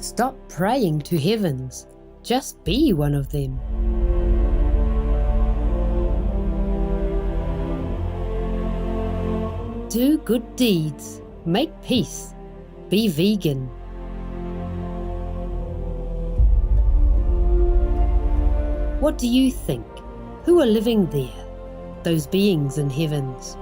Stop praying to heavens. Just be one of them. Do good deeds. Make peace. Be vegan. What do you think? Who are living there? Those beings in heavens.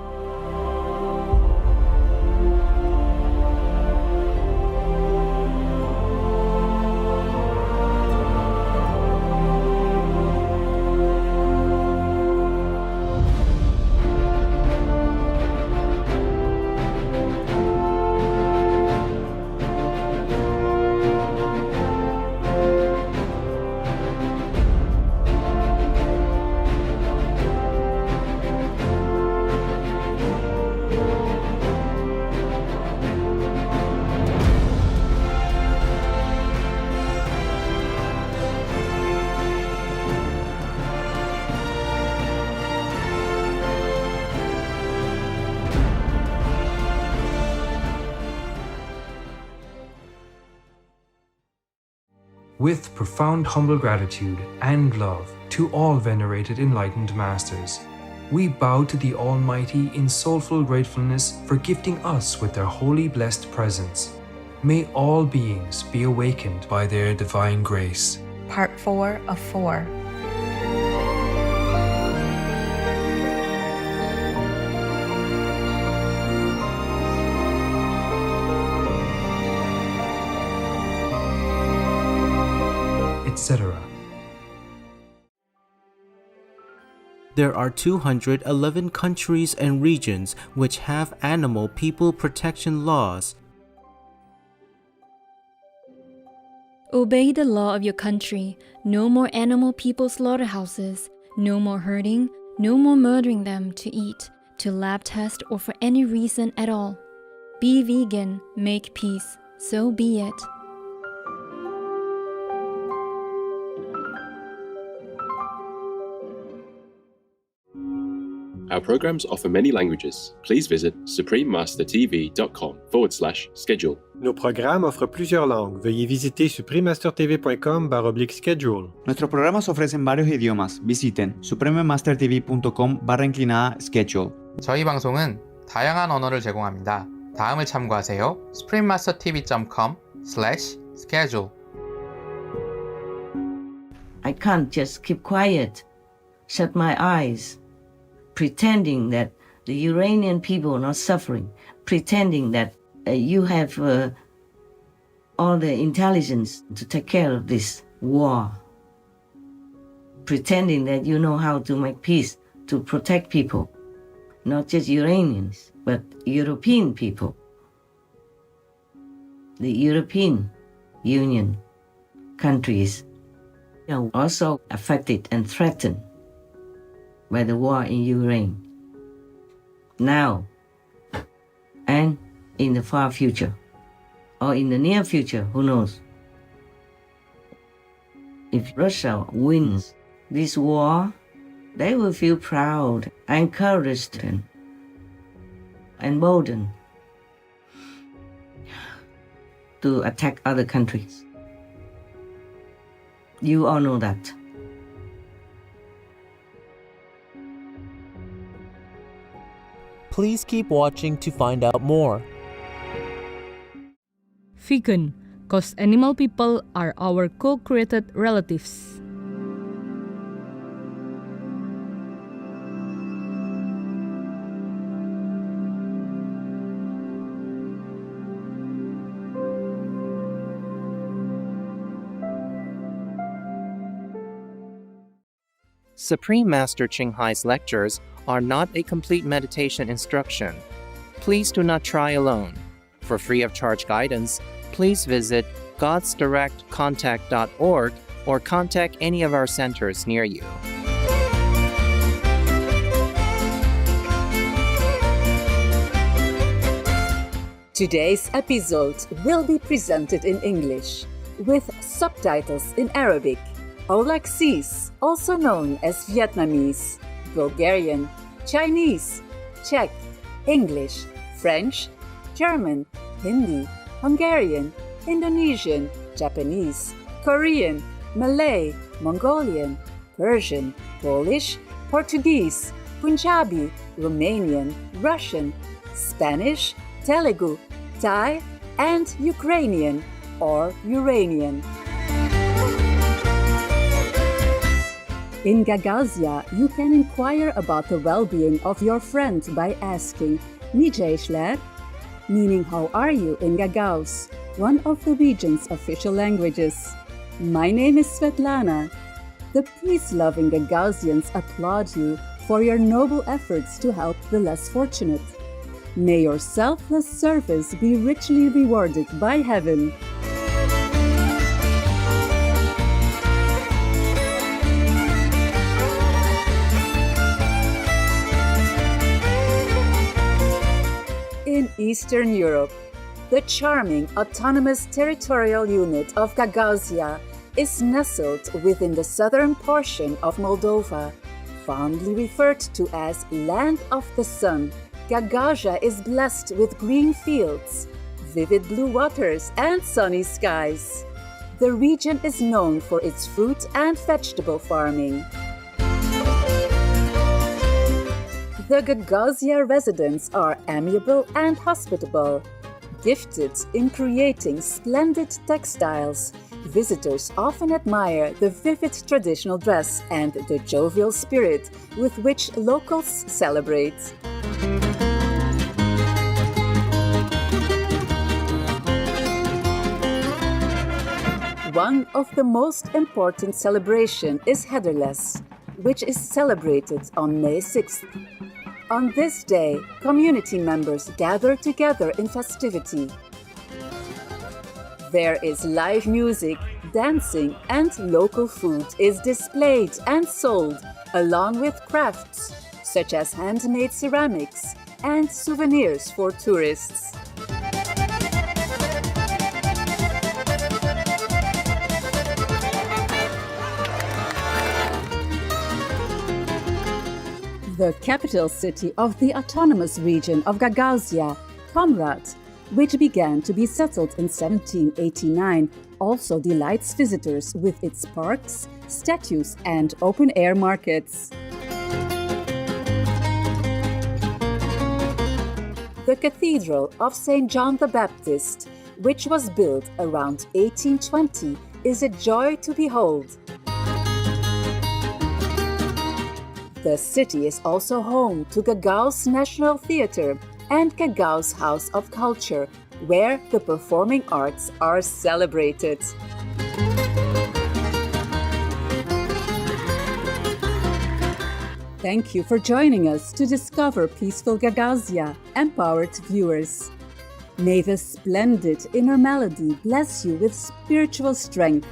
With profound humble gratitude and love to all venerated enlightened masters, we bow to the Almighty in soulful gratefulness for gifting us with their holy blessed presence. May all beings be awakened by their divine grace. Part 4 of 4. Etc. There are 211 countries and regions which have animal people protection laws. Obey the law of your country. No more animal people slaughterhouses. No more hurting. No more murdering them to eat, to lab test, or for any reason at all. Be vegan. Make peace. So be it. Our programs offer many languages. Please visit suprememastertv.com/schedule. Nos programas offrent plusieurs langues. Veuillez visiter suprememastertv.com/schedule. Nuestros programas ofrecen varios idiomas. Visiten suprememastertv.com/schedule. 저희 방송은 다양한 언어를 제공합니다. 다음을 참고하세요. suprememastertv.com/schedule. I can't just keep quiet, shut my eyes, pretending that the Iranian people are not suffering, pretending that you have all the intelligence to take care of this war, pretending that you know how to make peace, to protect people, not just Iranians, but European people, the European Union countries are also affected and threatened by the war in Ukraine, now and in the far future, or in the near future, who knows. If Russia wins this war, they will feel proud, encouraged, and emboldened to attack other countries. You all know that. Please keep watching to find out more. Vegan, cause animal people are our co-created relatives. Supreme Master Ching Hai's lectures are not a complete meditation instruction. Please do not try alone. For free of charge guidance, please visit godsdirectcontact.org or contact any of our centers near you. Today's episode will be presented in English with subtitles in Arabic, Aulacese, also known as Vietnamese, Bulgarian, Chinese, Czech, English, French, German, Hindi, Hungarian, Indonesian, Japanese, Korean, Malay, Mongolian, Persian, Polish, Portuguese, Punjabi, Romanian, Russian, Spanish, Telugu, Thai, and Ukrainian or Uranian. In Gagauzia, you can inquire about the well-being of your friend by asking "Nice işler?" meaning "How are you?" in Gagauz, one of the region's official languages. My name is Svetlana. The peace-loving Gagauzians applaud you for your noble efforts to help the less fortunate. May your selfless service be richly rewarded by heaven. In Eastern Europe, the charming autonomous territorial unit of Gagauzia is nestled within the southern portion of Moldova. Fondly referred to as Land of the Sun, Gagauzia is blessed with green fields, vivid blue waters, and sunny skies. The region is known for its fruit and vegetable farming. The Gagauzia residents are amiable and hospitable. Gifted in creating splendid textiles, visitors often admire the vivid traditional dress and the jovial spirit with which locals celebrate. One of the most important celebrations is Hederles, which is celebrated on May 6th. On this day, community members gather together in festivity. There is live music, dancing, and local food is displayed and sold, along with crafts such as handmade ceramics and souvenirs for tourists. The capital city of the autonomous region of Gagauzia, Comrat, which began to be settled in 1789, also delights visitors with its parks, statues, and open-air markets. The Cathedral of St. John the Baptist, which was built around 1820, is a joy to behold. The city is also home to Gagauz National Theatre and Gagauz House of Culture, where the performing arts are celebrated. Thank you for joining us to discover peaceful Gagauzia, empowered viewers. May the splendid inner melody bless you with spiritual strength.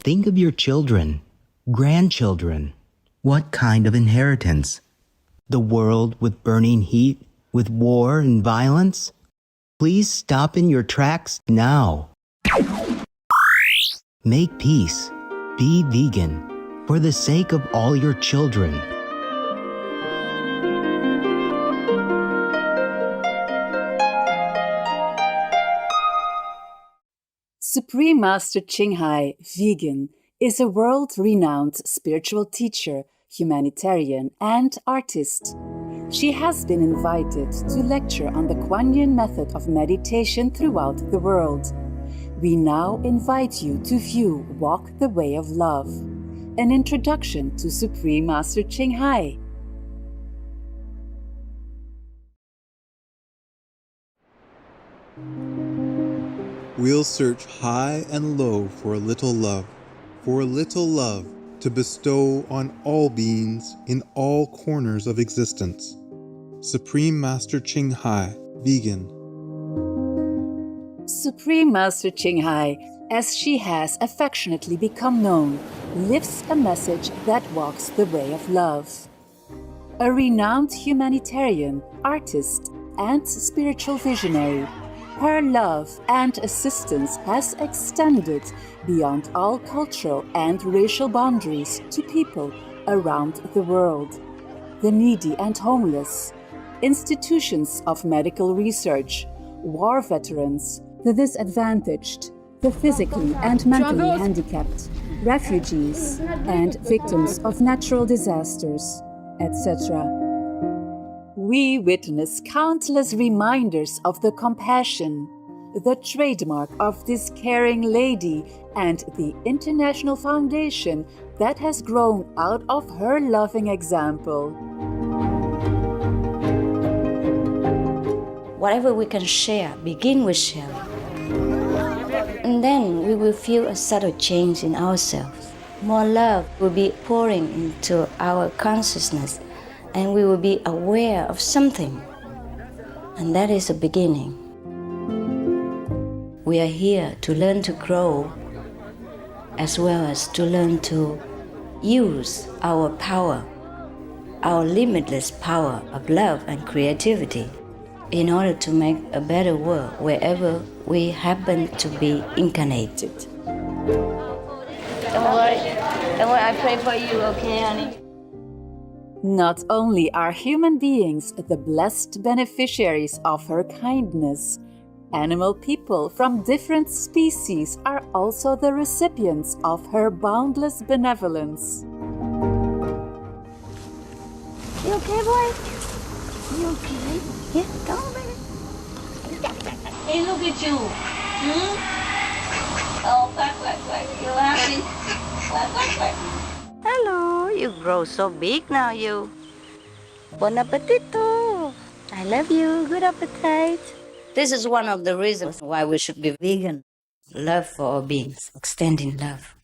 Think of your children, grandchildren. What kind of inheritance? The world with burning heat, with war and violence? Please stop in your tracks now. Make peace. Be vegan for the sake of all your children. Supreme Master Qinghai, vegan, is a world-renowned spiritual teacher, humanitarian, and artist. She has been invited to lecture on the Kuan Yin method of meditation throughout the world. We now invite you to view Walk the Way of Love, an introduction to Supreme Master Qinghai. We'll search high and low for a little love to bestow on all beings in all corners of existence. Supreme Master Qinghai, vegan. Supreme Master Qinghai, as she has affectionately become known, lives a message that walks the way of love. A renowned humanitarian, artist, and spiritual visionary, her love and assistance has extended beyond all cultural and racial boundaries to people around the world, the needy and homeless, institutions of medical research, war veterans, the disadvantaged, the physically and mentally handicapped, refugees, and victims of natural disasters, etc. We witness countless reminders of the compassion, the trademark of this caring lady, and the international foundation that has grown out of her loving example. Whatever we can share, begin with sharing. And then we will feel a subtle change in ourselves. More love will be pouring into our consciousness, and we will be aware of something. And that is a beginning. We are here to learn to grow, as well as to learn to use our power, our limitless power of love and creativity, in order to make a better world wherever we happen to be incarnated. Don't worry, I pray for you, okay, honey? Not only are human beings the blessed beneficiaries of her kindness, animal people from different species are also the recipients of her boundless benevolence. You okay, boy? You okay? Yeah, come on, baby. Hey, look at you. Oh, quack. You happy? Quack. Hello, you grow so big now, you. Bon appetito. I love you. Good appetite. This is one of the reasons why we should be vegan. Love for all beings, extending love.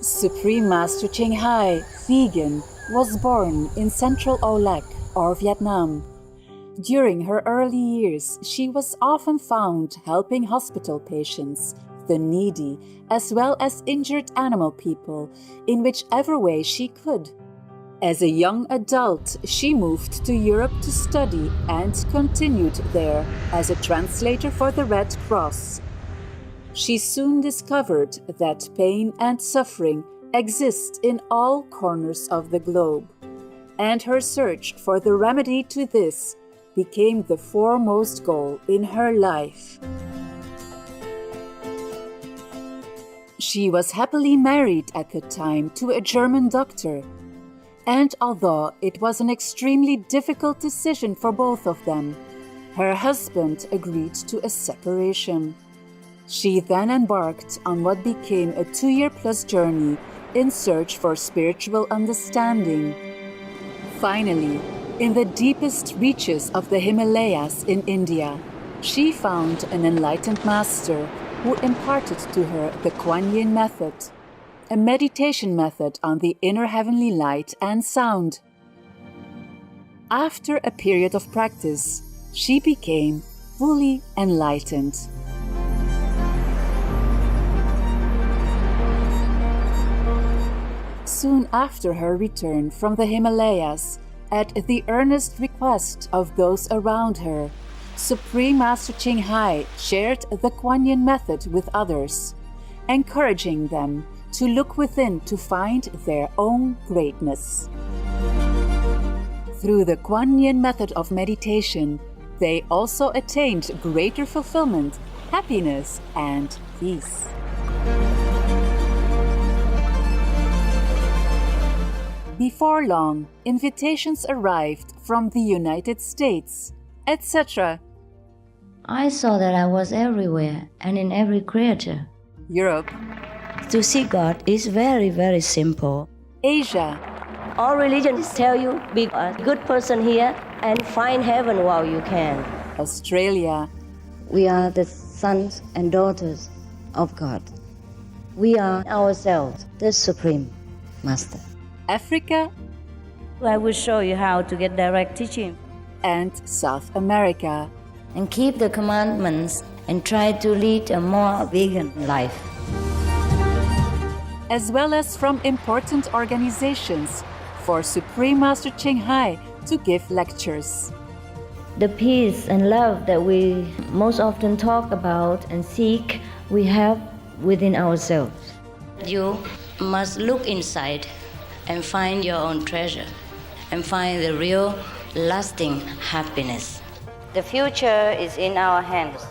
Supreme Master Ching Hai, vegan, was born in Central Olac, or Vietnam. During her early years, she was often found helping hospital patients, the needy, as well as injured animal people, in whichever way she could. As a young adult, she moved to Europe to study and continued there as a translator for the Red Cross. She soon discovered that pain and suffering exist in all corners of the globe, and her search for the remedy to this became the foremost goal in her life. She was happily married at the time to a German doctor, and although it was an extremely difficult decision for both of them, her husband agreed to a separation. She then embarked on what became a 2-year-plus journey in search for spiritual understanding. Finally, in the deepest reaches of the Himalayas in India, she found an enlightened master who imparted to her the Kuan Yin method, a meditation method on the inner heavenly light and sound. After a period of practice, she became fully enlightened. Soon after her return from the Himalayas, at the earnest request of those around her, Supreme Master Ching Hai shared the Kuan Yin method with others, encouraging them to look within to find their own greatness. Through the Kuan Yin method of meditation, they also attained greater fulfillment, happiness, and peace. Before long, invitations arrived from the United States, etc. I saw that I was everywhere and in every creature. Europe. To see God is very, very simple. Asia. All religions tell you, be a good person here and find heaven while you can. Australia. We are the sons and daughters of God. We are ourselves, the Supreme Master. Africa. I will show you how to get direct teaching. And South America. and keep the commandments and try to lead a more vegan life. As well as from important organizations for Supreme Master Ching Hai to give lectures. The peace and love that we most often talk about and seek, we have within ourselves. You must look inside and find your own treasure and find the real lasting happiness. The future is in our hands.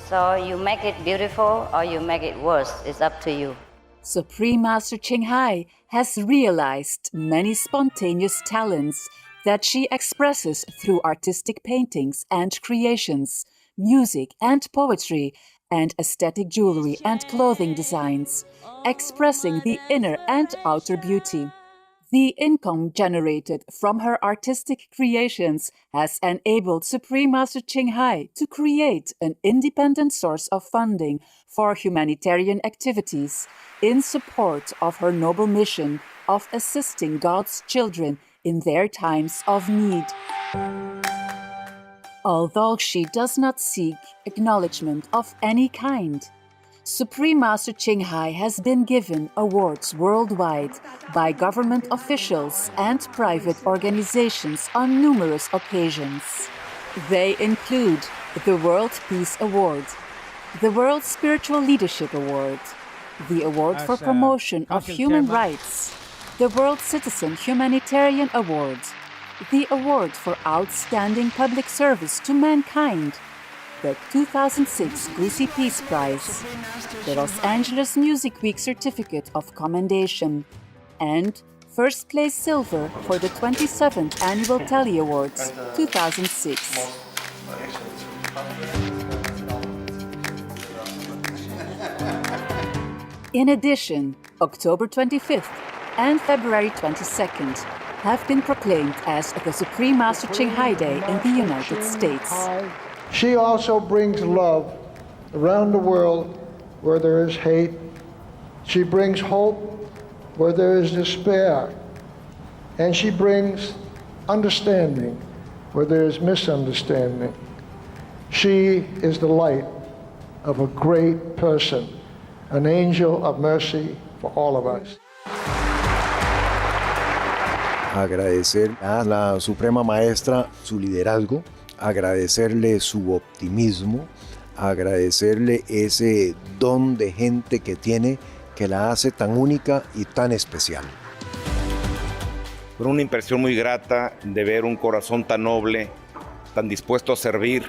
So you make it beautiful or you make it worse. It's up to you. Supreme Master Ching Hai has realized many spontaneous talents that she expresses through artistic paintings and creations, music and poetry, and aesthetic jewelry and clothing designs, expressing the inner and outer beauty. The income generated from her artistic creations has enabled Supreme Master Ching Hai to create an independent source of funding for humanitarian activities in support of her noble mission of assisting God's children in their times of need. Although she does not seek acknowledgement of any kind, Supreme Master Ching Hai has been given awards worldwide by government officials and private organizations on numerous occasions. They include the World Peace Award, the World Spiritual Leadership Award, the Award for Promotion of Human Rights, the World Citizen Humanitarian Award, the Award for Outstanding Public Service to Mankind, the 2006 Gucci Peace Prize, the Los Angeles Music Week Certificate of Commendation, and First Place Silver for the 27th Annual Telly Awards 2006. In addition, October 25th and February 22nd have been proclaimed as the Supreme Master Ching Hai Day in the United States. She also brings love around the world where there is hate. She brings hope where there is despair. And she brings understanding where there is misunderstanding. She is the light of a great person, an angel of mercy for all of us. Agradecer a la Suprema Maestra su liderazgo, agradecerle su optimismo, agradecerle ese don de gente que tiene que la hace tan única y tan especial. Fue una impresión muy grata de ver un corazón tan noble, tan dispuesto a servir.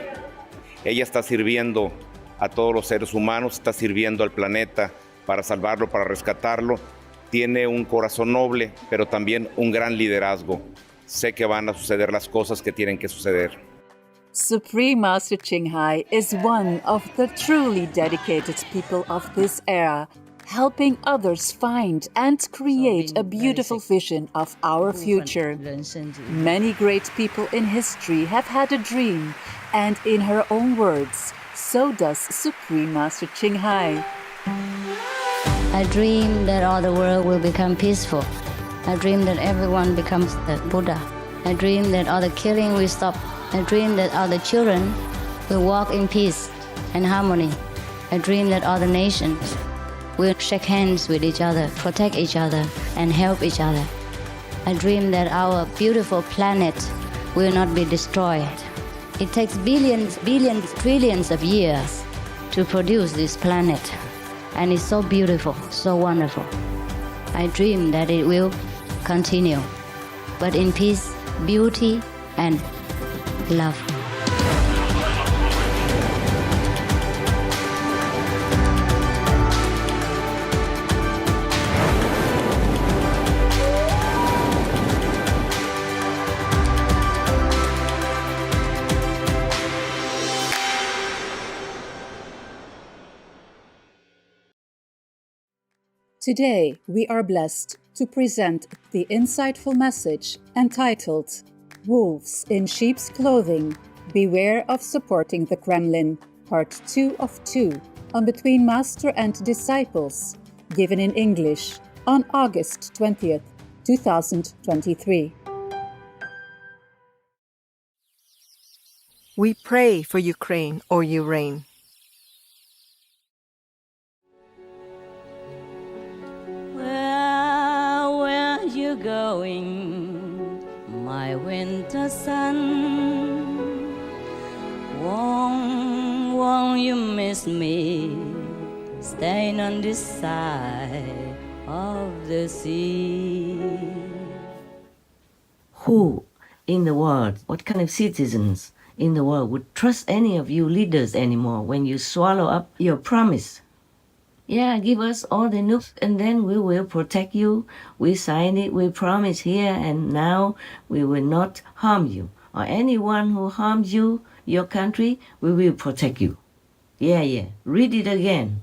Ella está sirviendo a todos los seres humanos, está sirviendo al planeta para salvarlo, para rescatarlo. Tiene un corazón noble, pero también un gran liderazgo. Sé que van a suceder las cosas que tienen que suceder. Supreme Master Ching Hai is one of the truly dedicated people of this era, helping others find and create a beautiful vision of our future. Many great people in history have had a dream, and in her own words, so does Supreme Master Ching Hai. I dream that all the world will become peaceful. I dream that everyone becomes the Buddha. I dream that all the killing will stop. I dream that all the children will walk in peace and harmony. I dream that all the nations will shake hands with each other, protect each other, and help each other. I dream that our beautiful planet will not be destroyed. It takes billions, trillions of years to produce this planet. And it's so beautiful, so wonderful. I dream that it will continue, but in peace, beauty, and love. Today, we are blessed to present the insightful message entitled Wolves in Sheep's Clothing, Beware of Supporting the Kremlin, Part 2 of 2, on Between Master and Disciples, given in English on August 20th, 2023. We pray for Ukraine or you reign. Where are you going, my winter sun? Won't you miss me, staying on this side of the sea? Who in the world, what kind of citizens in the world would trust any of you leaders anymore when you swallow up your promise? Yeah, give us all the nukes and then we will protect you. We sign it, we promise here and now we will not harm you. Or anyone who harms you, your country, we will protect you. Yeah. Read it again.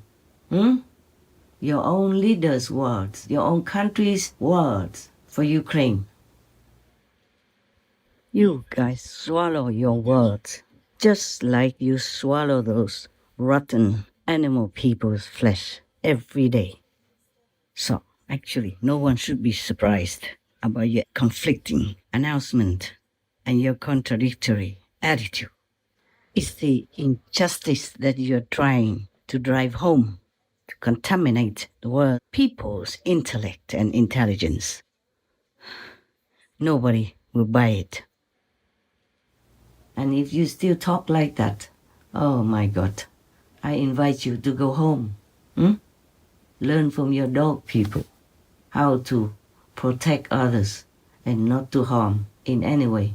Your own leaders' words, your own country's words for Ukraine. You guys swallow your words just like you swallow those rotten animal people's flesh every day. So, actually, no one should be surprised about your conflicting announcement and your contradictory attitude. It's the injustice that you're trying to drive home to contaminate the world people's intellect and intelligence. Nobody will buy it. And if you still talk like that, oh my God, I invite you to go home. Learn from your dog people how to protect others and not to harm in any way.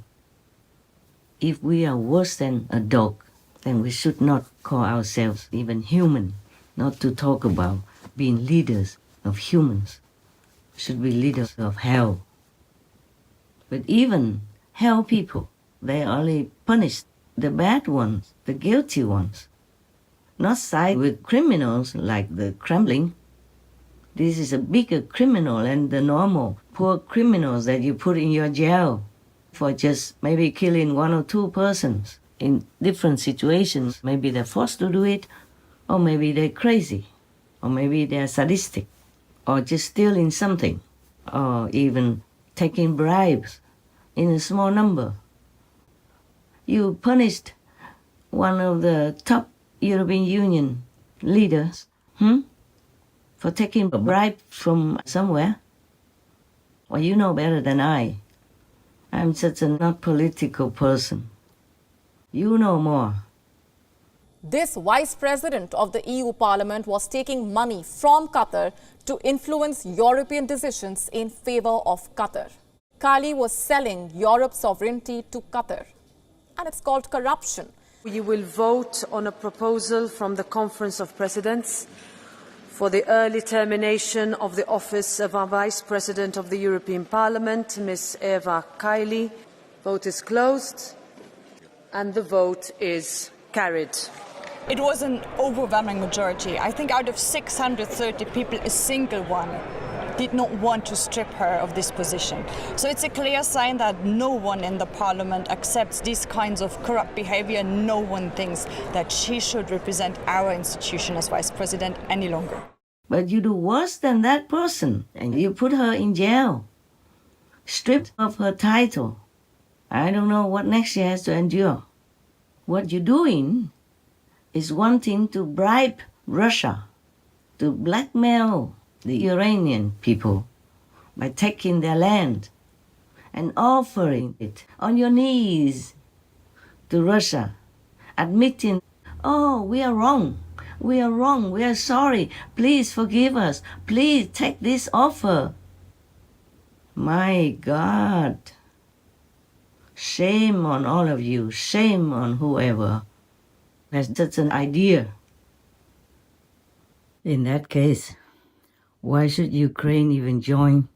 If we are worse than a dog, then we should not call ourselves even human, not to talk about being leaders of humans. We should be leaders of hell. But even hell people, they only punish the bad ones, the guilty ones, not side with criminals like the Kremlin. This is a bigger criminal than the normal poor criminals that you put in your jail for just maybe killing one or two persons in different situations. Maybe they're forced to do it, or maybe they're crazy, or maybe they're sadistic, or just stealing something, or even taking bribes in a small number. You punished one of the top European Union leaders, for taking a bribe from somewhere. Well, you know better than I. I'm such a not political person. You know more. This vice president of the EU Parliament was taking money from Qatar to influence European decisions in favor of Qatar. Kylie was selling Europe's sovereignty to Qatar, and it's called corruption. You will vote on a proposal from the Conference of Presidents for the early termination of the office of our Vice President of the European Parliament, Ms. Eva Kaili. Vote is closed, and the vote is carried. It was an overwhelming majority. I think out of 630 people, a single one did not want to strip her of this position. So it's a clear sign that no one in the parliament accepts these kinds of corrupt behavior. No one thinks that she should represent our institution as vice president any longer. But you do worse than that person, and you put her in jail, stripped of her title. I don't know what next she has to endure. What you're doing is wanting to bribe Russia, to blackmail the Iranian people by taking their land and offering it on your knees to Russia, admitting, oh, we are wrong, we are sorry, please forgive us, please take this offer. My God, shame on all of you, shame on whoever has such an idea. In that case, why should Ukraine even join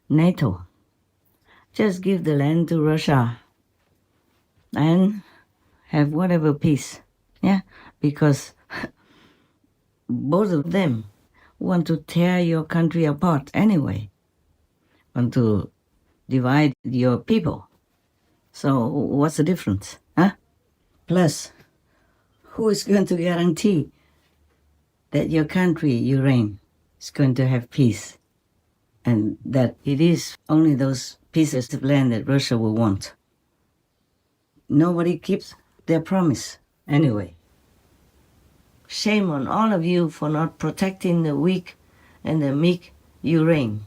NATO? Just give the land to Russia and have whatever peace. Yeah, because both of them want to tear your country apart anyway, want to divide your people. So what's the difference? Plus, who is going to guarantee that your country, Ukraine, is going to have peace, and that it is only those pieces of land that Russia will want? Nobody keeps their promise anyway. Shame on all of you for not protecting the weak and the meek Ukraine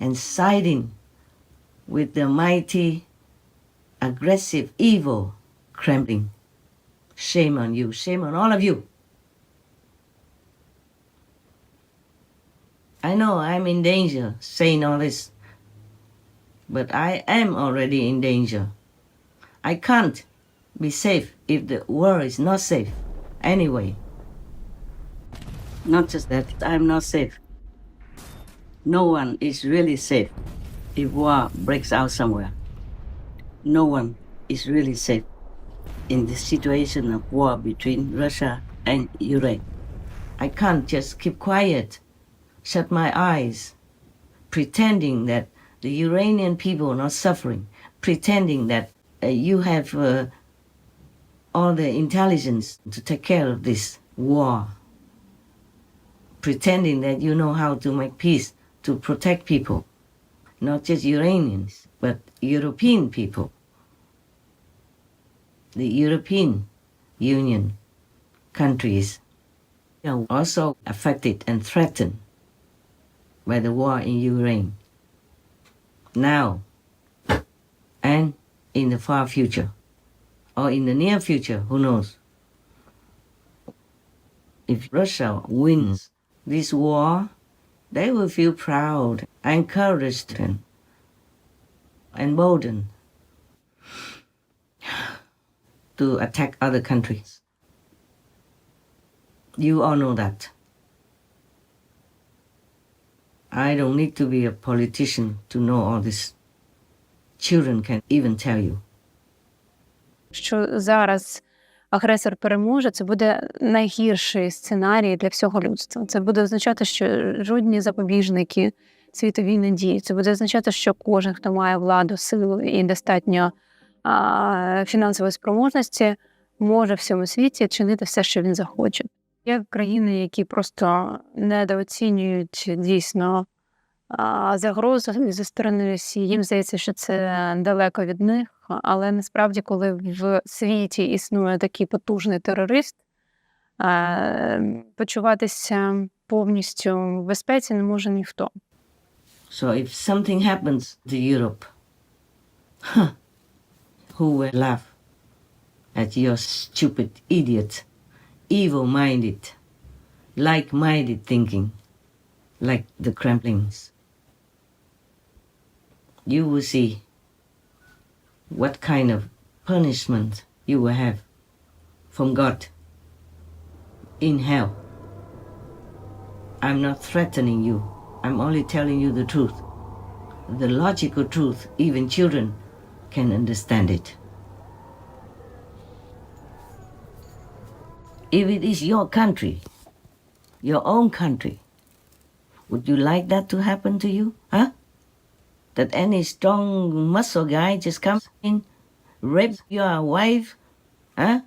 and siding with the mighty, aggressive, evil Kremlin. Shame on you. Shame on all of you. I know I'm in danger saying all this, but I am already in danger. I can't be safe if the world is not safe anyway. Not just that, I'm not safe. No one is really safe if war breaks out somewhere. No one is really safe in the situation of war between Russia and Ukraine. I can't just keep quiet, shut my eyes, pretending that the Ukrainian people are not suffering, pretending that you have all the intelligence to take care of this war, pretending that you know how to make peace, to protect people, not just Ukrainians, but European people. The European Union countries are also affected and threatened by the war in Ukraine, now and in the far future, or in the near future, who knows. If Russia wins this war, they will feel proud, encouraged, and emboldened to attack other countries. You all know that. I don't need to be a politician to know all this. Children can even tell you. Що зараз агресор переможе, це буде найгірший сценарій для всього людства. Це буде означати, що жодні запобіжники світовій не діють. Це буде означати, що кожен, хто має владу, силу і достатньо фінансової спроможності, може в всьому світі чинити все, що він захоче. Є країни, які просто недооцінюють дійсно загрозу зі сторони Росії. Їм здається, що це далеко від них. Але насправді, коли в світі існує такий потужний терорист, почуватися повністю в безпеці не може ніхто. So if something happens to Europe, who will laugh at your stupid idiot, evil-minded, like-minded thinking, like the Kremlins? You will see what kind of punishment you will have from God in hell. I'm not threatening you. I'm only telling you the truth. The logical truth, even children can understand it. If it is your country, your own country, would you like that to happen to you? Huh? That any strong muscle guy just comes in, rapes your wife,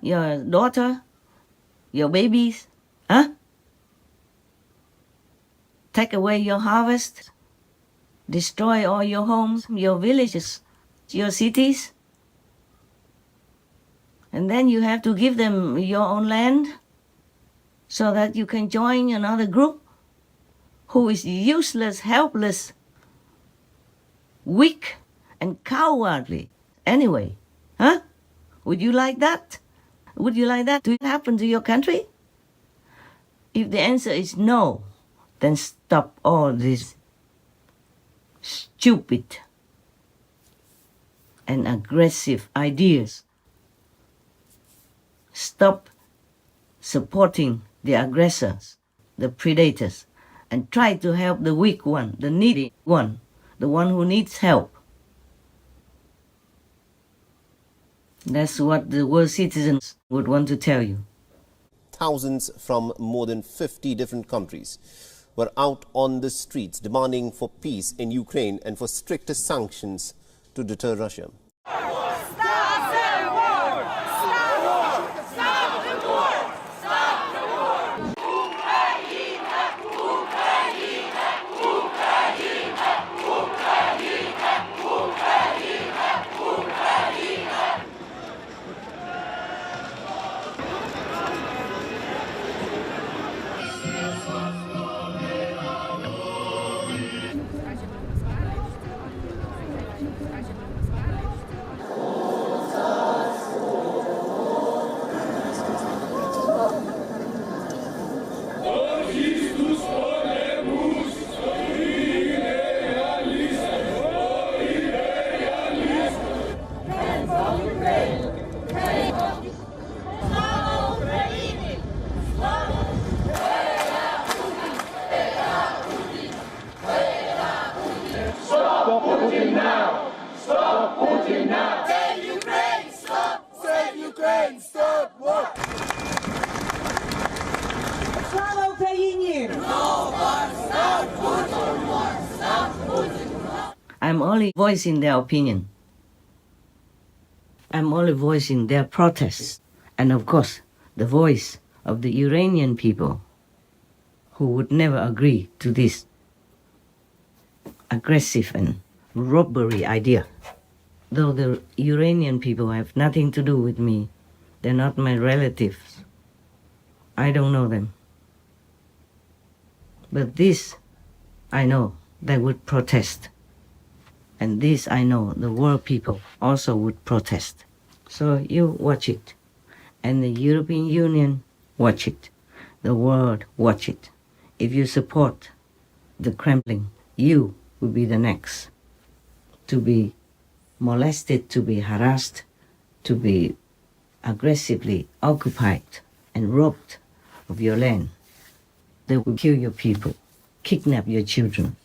your daughter, your babies, take away your harvest, destroy all your homes, your villages, your cities, and then you have to give them your own land so that you can join another group who is useless, helpless, weak, and cowardly. Anyway, would you like that? Would you like that to happen to your country? If the answer is no, then stop all these stupid and aggressive ideas. Stop supporting the aggressors, the predators, and try to help the weak one, the needy one, the one who needs help. That's what the world citizens would want to tell you. Thousands from more than 50 different countries were out on the streets demanding for peace in Ukraine and for stricter sanctions to deter Russia. I'm only voicing their opinion. I'm only voicing their protests. And of course, the voice of the Iranian people who would never agree to this aggressive and robbery idea. Though the Iranian people have nothing to do with me, they're not my relatives. I don't know them. But this, I know, they would protest. And this, I know, the world people also would protest. So you watch it. And the European Union, watch it. The world, watch it. If you support the Kremlin, you will be the next to be molested, to be harassed, to be aggressively occupied and robbed of your land. They will kill your people, kidnap your children,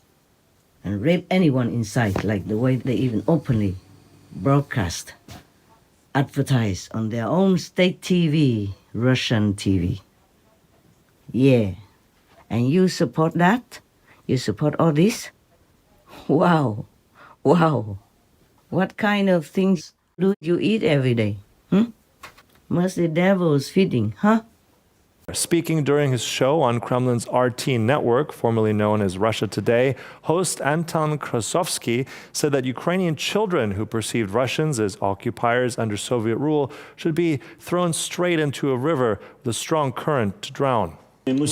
and rape anyone in sight, like the way they even openly broadcast, advertise on their own state TV, Russian TV. Yeah. And you support that? You support all this? Wow. Wow. What kind of things do you eat every day? Must the devil's feeding, huh? Speaking during his show on Kremlin's RT network, formerly known as Russia Today, host Anton Krasovsky said that Ukrainian children who perceived Russians as occupiers under Soviet rule should be thrown straight into a river with a strong current to drown.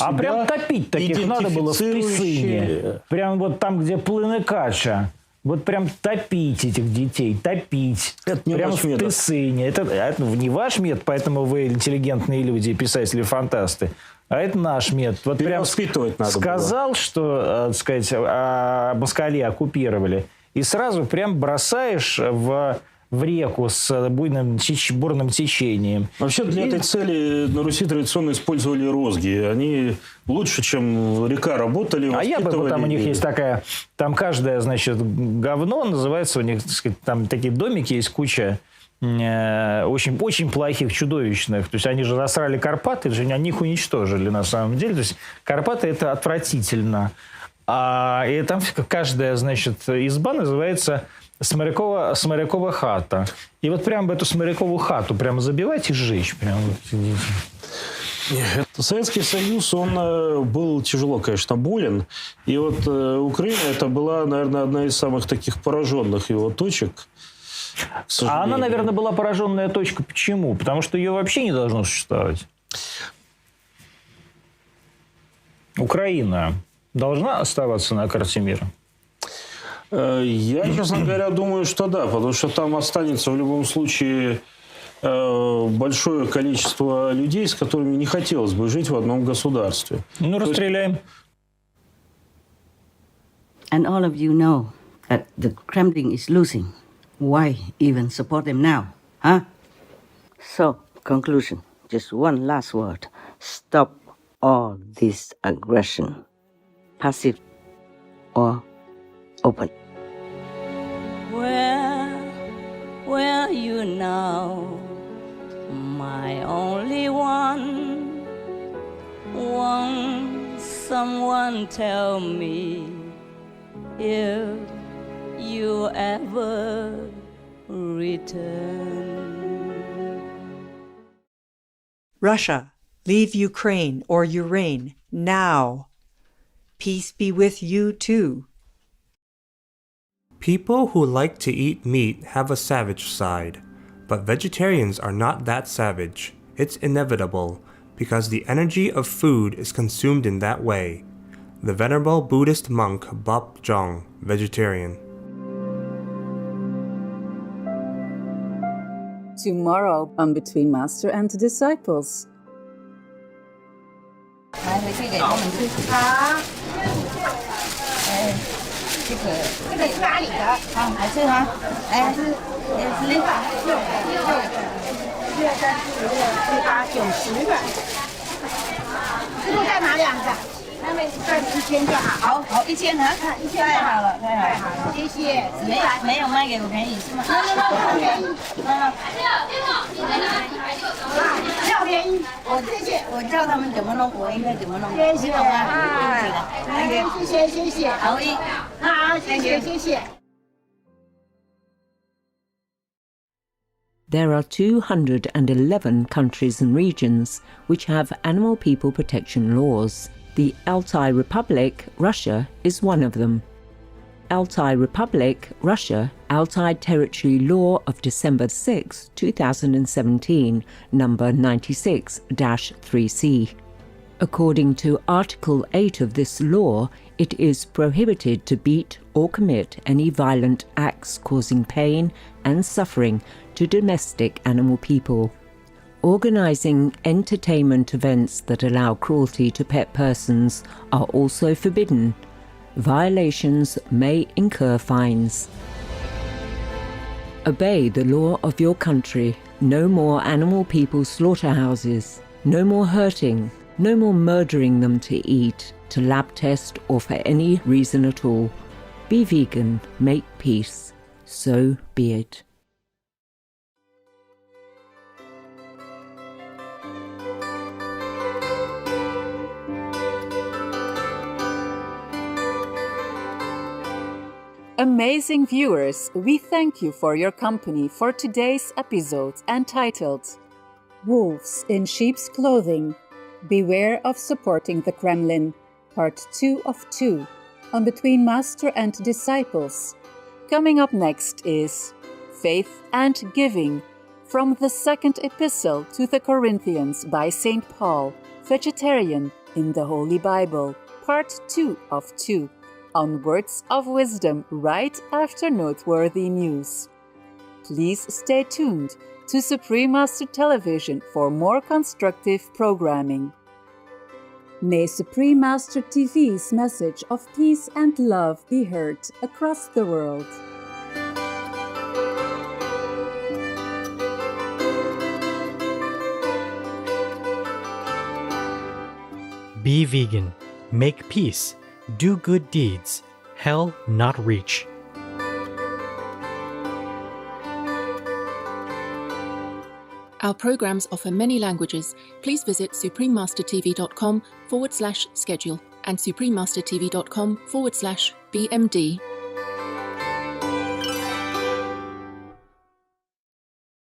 А прям топить таких надо было в Песыне. Прям вот там, где плыны кача. Вот прям топить этих детей, топить. Это не прямо в Песыне. Это не ваш метод, поэтому вы интеллигентные люди, писатели, фантасты. А это наш метод. Вот прям сказал, было. Что, так сказать, москали оккупировали, и сразу прям бросаешь в реку с бурным течением. Вообще для этой цели на Руси традиционно использовали розги. Они лучше, чем река, работали, воспитывали. Там у них есть такая... Там каждое, значит, говно называется у них, так сказать, там такие домики есть куча очень, очень плохих, чудовищных. То есть они же засрали Карпаты, они их уничтожили на самом деле. То есть Карпаты это отвратительно. И там каждая, значит, изба называется... Сморякова хата. И вот прям в эту сморяковую хату прямо забивать и сжечь. Прям. Советский Союз, он был тяжело, конечно, болен. И вот Украина, это была, наверное, одна из самых таких пораженных его точек. А она, наверное, была пораженная точка. Почему? Потому что ее вообще не должно существовать. Украина должна оставаться на карте мира? Я, честно говоря, думаю, что да, потому что там останется в любом случае большое количество людей, с которыми не хотелось бы жить в одном государстве. Ну, расстреляем. And all of you know that the Kremlin is losing. Why even support them now? Huh? So, conclusion. Just one last word. Stop all this aggression. Passive or open. Where you now, my only one? Won't someone tell me if you ever return? Russia, leave Ukraine or you reign now. Peace be with you too. People who like to eat meat have a savage side, but vegetarians are not that savage. It's inevitable, because the energy of food is consumed in that way. The venerable Buddhist monk Bop Jong, vegetarian. Tomorrow on Between Master and Disciples. 来，回去给他们吃。好。这个是哪里的？好，来吃吗？来吃，吃。6、3、4、8、9、10个。这个再拿2个，那边算1000就好。好，1000盒。1000太好了，太好了，谢谢。没有卖给我便宜是吗？没便宜。要便宜，我谢谢。我教他们怎么弄，我应该怎么弄。谢谢啊，谢谢谢谢。好，好，谢谢谢谢。There are 211 countries and regions which have animal people protection laws. The Altai Republic, Russia, is one of them. Altai Republic, Russia, Altai Territory Law of December 6, 2017, number 96-3C. According to Article 8 of this law, it is prohibited to beat or commit any violent acts causing pain and suffering to domestic animal people. Organizing entertainment events that allow cruelty to pet persons are also forbidden. Violations may incur fines. Obey the law of your country. No more animal people slaughterhouses. No more hurting. No more murdering them to eat, to lab test, or for any reason at all. Be vegan, make peace. So be it. Amazing viewers, we thank you for your company for today's episode entitled Wolves in Sheep's Clothing. Beware of Supporting the Kremlin, Part 2 of 2, on Between Master and Disciples. Coming up next is Faith and Giving, from the second epistle to the Corinthians by St. Paul, Vegetarian in the Holy Bible, Part 2 of 2, on Words of Wisdom right after noteworthy news. Please stay tuned to Supreme Master Television for more constructive programming. May Supreme Master TV's message of peace and love be heard across the world. Be vegan, make peace, do good deeds, hell not reach. Our programs offer many languages. Please visit suprememastertv.com/schedule and suprememastertv.com/BMD.